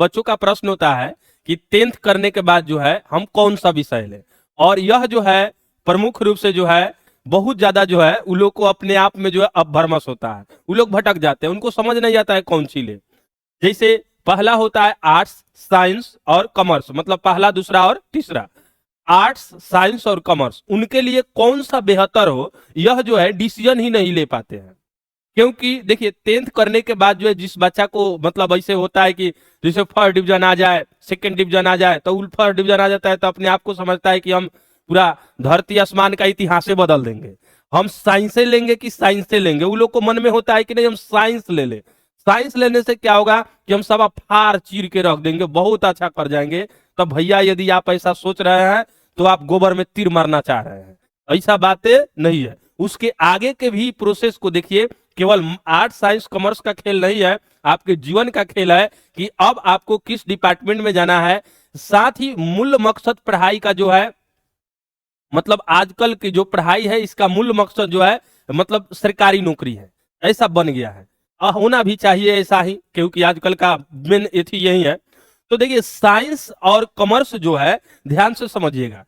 बच्चों का प्रश्न होता है कि 10th करने के बाद जो है हम कौन सा विषय लें, और यह जो है प्रमुख रूप से जो है बहुत ज्यादा जो है उन लोग को अपने आप में जो है अपभ्रंश होता है, वो लोग भटक जाते हैं, उनको समझ नहीं आता है कौन सी ले। जैसे पहला होता है आर्ट्स, साइंस और कॉमर्स, मतलब पहला, दूसरा और तीसरा, आर्ट्स, साइंस और कॉमर्स, उनके लिए कौन सा बेहतर हो यह जो है डिसीजन ही नहीं ले पाते हैं। क्योंकि देखिए 10th करने के बाद जो है जिस बच्चा को मतलब ऐसे होता है कि जैसे फर्स्ट डिवीजन आ जाए, सेकंड डिवीजन आ जाए, तो फर्स्ट डिवीजन आ जाता है तो अपने आप को समझता है कि हम पूरा धरती आसमान का इतिहास से बदल देंगे, हम साइंस से लेंगे कि साइंस से लेंगे। वो लोग को मन में होता है कि नहीं हम साइंस ले ले, साइंस लेने से क्या होगा कि हम सब फाड़ चीर के रख देंगे, बहुत अच्छा कर जाएंगे। तो भैया यदि आप ऐसा सोच रहे हैं तो आप गोबर में तीर मारना चाह रहे हैं, ऐसा बातें नहीं है। उसके आगे के भी प्रोसेस को देखिए, केवल आर्ट, साइंस, कॉमर्स का खेल नहीं है, आपके जीवन का खेल है कि अब आपको किस डिपार्टमेंट में जाना है। साथ ही मूल मकसद पढ़ाई का जो है, मतलब आजकल की जो पढ़ाई है इसका मूल मकसद जो है मतलब सरकारी नौकरी है, ऐसा बन गया है। होना भी चाहिए ऐसा ही, क्योंकि आजकल का मेन एथी यही है। तो देखिए साइंस और कॉमर्स जो है, ध्यान से समझिएगा,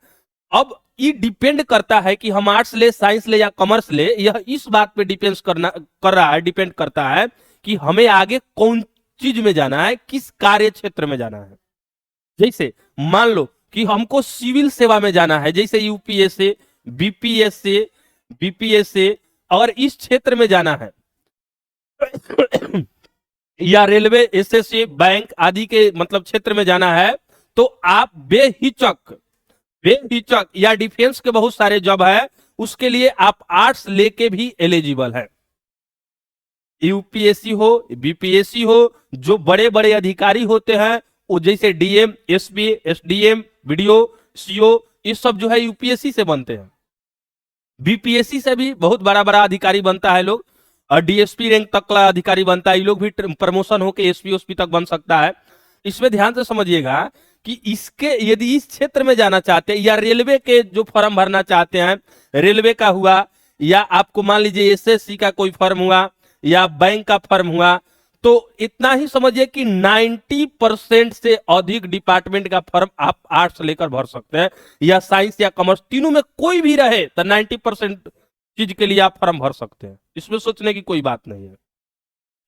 अब ये डिपेंड करता है कि हम आर्ट्स ले, साइंस ले या कॉमर्स ले, यह इस बात पे डिपेंड करता है कि हमें आगे कौन चीज में जाना है, किस कार्य क्षेत्र में जाना है। जैसे मान लो कि हमको सिविल सेवा में जाना है, जैसे यूपीएससी, बीपीएससी और इस क्षेत्र में जाना है या रेलवे, एसएससी, बैंक आदि के मतलब क्षेत्र में जाना है, तो आप बेहिचक या डिफेंस के बहुत सारे जॉब है, उसके लिए आप आर्ट्स लेके भी एलिजिबल है। यूपीएससी हो, बीपीएससी हो, जो बड़े बड़े अधिकारी होते हैं वो जैसे DM, SP, SDM, BDO, CO, ये सब जो है यूपीएससी से बनते हैं। बीपीएससी से भी बहुत बड़ा बड़ा अधिकारी बनता है लोग, और डीएसपी रैंक तक का अधिकारी बनता है, ये लोग भी प्रमोशन होकर एसपी ओसपी तक बन सकता है। इसमें ध्यान से समझिएगा कि इसके यदि इस क्षेत्र में जाना चाहते हैं या रेलवे के जो फॉर्म भरना चाहते हैं, रेलवे का हुआ या आपको मान लीजिए एसएससी का कोई फॉर्म हुआ या बैंक का फॉर्म हुआ, तो इतना ही समझिए कि 90% से अधिक डिपार्टमेंट का फॉर्म आप आर्ट्स लेकर भर सकते हैं, या साइंस या कॉमर्स, तीनों में कोई भी रहे तो 90% चीज के लिए आप फॉर्म भर सकते हैं। इसमें सोचने की कोई बात नहीं है।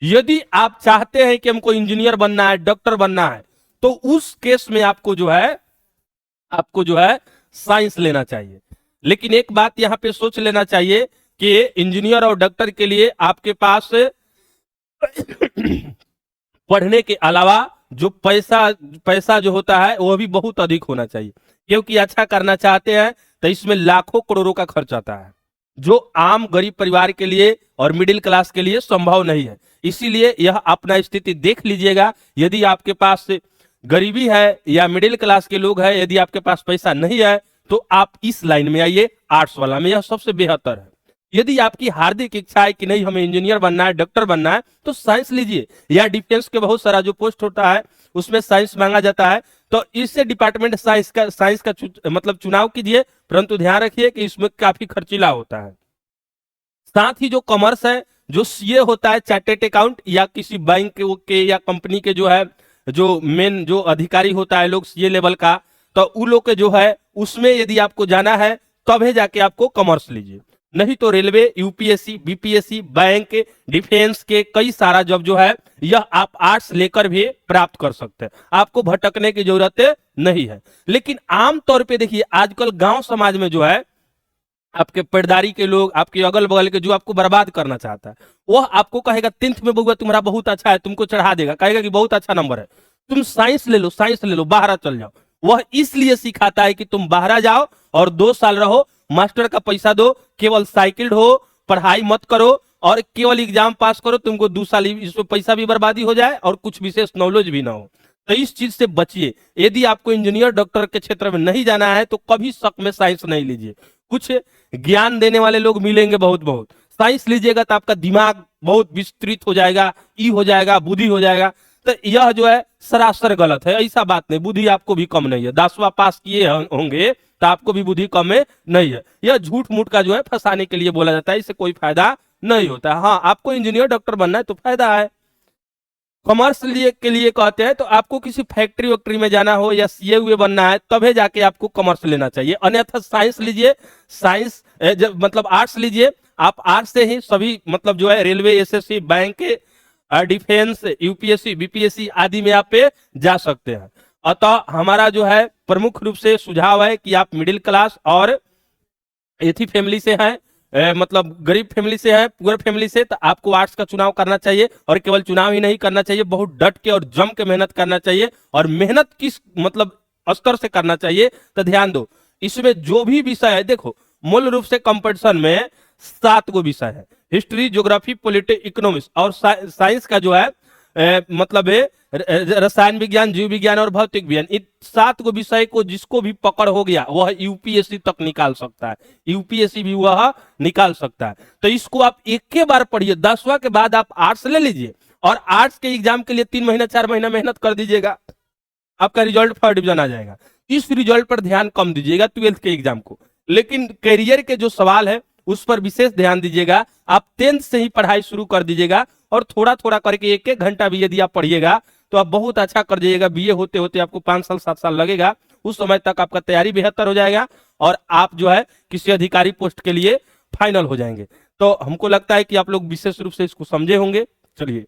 यदि आप चाहते हैं कि हमको इंजीनियर बनना है, डॉक्टर बनना है, तो उस केस में आपको जो है साइंस लेना चाहिए। लेकिन एक बात यहां पे सोच लेना चाहिए कि इंजीनियर और डॉक्टर के लिए आपके पास पढ़ने के अलावा जो पैसा जो होता है वो भी बहुत अधिक होना चाहिए, क्योंकि अच्छा करना चाहते हैं तो इसमें लाखों करोड़ों का खर्च आता है, जो आम गरीब परिवार के लिए और मिडिल क्लास के लिए संभव नहीं है। इसीलिए यह अपना स्थिति देख लीजिएगा, यदि आपके पास गरीबी है या मिडिल क्लास के लोग हैं, यदि आपके पास पैसा नहीं है तो आप इस लाइन में आइए, आर्ट्स वाला में, यह सबसे बेहतर है। यदि आपकी हार्दिक इच्छा है कि नहीं हमें इंजीनियर बनना है, डॉक्टर बनना है, तो साइंस लीजिए, या डिफेंस के बहुत सारा जो पोस्ट होता है उसमें साइंस मांगा जाता है, तो इससे डिपार्टमेंट साइंस का मतलब चुनाव कीजिए, परंतु ध्यान रखिए कि इसमें काफी खर्चीला होता है। साथ ही जो कॉमर्स है, जो सीए होता है, चार्टेड अकाउंट, या किसी बैंक के या कंपनी के जो है जो मेन जो अधिकारी होता है लोग सीए लेवल का, तो उन लोग के जो है उसमें यदि आपको जाना है तभी जाके आपको कॉमर्स लीजिए, नहीं तो railway, UPSC, BPSC, bank, defence के कई सारा जॉब जो है यह आप आर्ट्स लेकर भी प्राप्त कर सकते हैं, आपको भटकने की जरूरत नहीं है। लेकिन आमतौर पे देखिए आजकल गांव समाज में जो है आपके पर्दारी के लोग, आपके अगल बगल के, जो आपको बर्बाद करना चाहता है, वह आपको कहेगा 10th में बउआ तुम्हारा बहुत अच्छा है, तुमको चढ़ा देगा, कहेगा कि बहुत अच्छा नंबर है, तुम साइंस ले लो, बाहर चल जाओ। वह इसलिए सिखाता है कि तुम बाहर जाओ और 2 साल रहो, मास्टर का पैसा दो, केवल साइकिल हो, पढ़ाई मत करो और केवल एग्जाम पास करो, तुमको 2 साल इसमें पैसा भी बर्बादी हो जाए और कुछ विशेष नॉलेज भी ना हो। तो इस चीज से बचिए। यदि आपको इंजीनियर डॉक्टर के क्षेत्र में नहीं जाना है तो कभी शक में साइंस नहीं लीजिए, कुछ ज्ञान देने वाले लोग मिलेंगे बहुत। साइंस लीजिएगा तो आपका दिमाग बहुत विस्तृत हो जाएगा, ई हो जाएगा, बुद्धि हो जाएगा। तो यह जो है सरासर गलत है, ऐसा बात नहीं, बुद्धि आपको भी कम नहीं है, 10वां पास किए होंगे तो आपको भी बुद्धि कम नहीं है। यह झूठ मूठ का जो है फंसाने के लिए बोला जाता है, इससे कोई फायदा नहीं होता। हाँ, आपको इंजीनियर डॉक्टर बनना है तो फायदा है। कॉमर्स लिए के लिए कहते हैं तो आपको किसी फैक्ट्री वैक्ट्री में जाना हो या सीए हुए बनना है तभी जाके आपको कॉमर्स लेना चाहिए, अन्यथा साइंस लीजिए, साइंस मतलब आर्ट्स लीजिए। आप आर्ट्स से ही सभी मतलब जो है railway, SSC, bank, defence, UPSC, BPSC आदि में आप पे जा सकते हैं। अतः हमारा जो है प्रमुख रूप से सुझाव है कि आप मिडिल क्लास और एथी फैमिली से हैं, मतलब गरीब फैमिली से है, पुअर फैमिली से, तो आपको आर्ट्स का चुनाव करना चाहिए। और केवल चुनाव ही नहीं करना चाहिए, बहुत डट के और जम के मेहनत करना चाहिए। और मेहनत किस मतलब स्तर से करना चाहिए तो ध्यान दो, इसमें जो भी विषय है, देखो मूल रूप से कंपटीशन में 7 गो विषय है, हिस्ट्री, ज्योग्राफी, पॉलिटिक्स, इकोनॉमिक्स और साइंस का जो है मतलब है रसायन विज्ञान, जीव विज्ञान और भौतिक विज्ञान। इन 7 गो विषय को जिसको भी पकड़ हो गया वह यूपीएससी तक निकाल सकता है, यूपीएससी भी वह निकाल सकता है। तो इसको आप एक के बार पढ़िए, 10वां के बाद आप आर्ट्स ले लीजिए और आर्ट्स के एग्जाम के लिए 3 महीना 4 महीना मेहनत कर दीजिएगा, आपका रिजल्ट फर्स्ट डिवीजन आ जाएगा। इस रिजल्ट पर ध्यान कम दीजिएगा 12th के एग्जाम को, लेकिन करियर के जो सवाल है उस पर विशेष ध्यान दीजिएगा। आप 10th से ही पढ़ाई शुरू कर दीजिएगा और थोड़ा थोड़ा करके 1-1 घंटा भी यदि आप पढ़िएगा तो आप बहुत अच्छा कर जाइएगा। बीए होते होते आपको 5 साल 7 साल लगेगा, उस समय तक आपका तैयारी बेहतर हो जाएगा और आप जो है किसी अधिकारी पोस्ट के लिए फाइनल हो जाएंगे। तो हमको लगता है कि आप लोग विशेष रूप से इसको समझे होंगे। चलिए।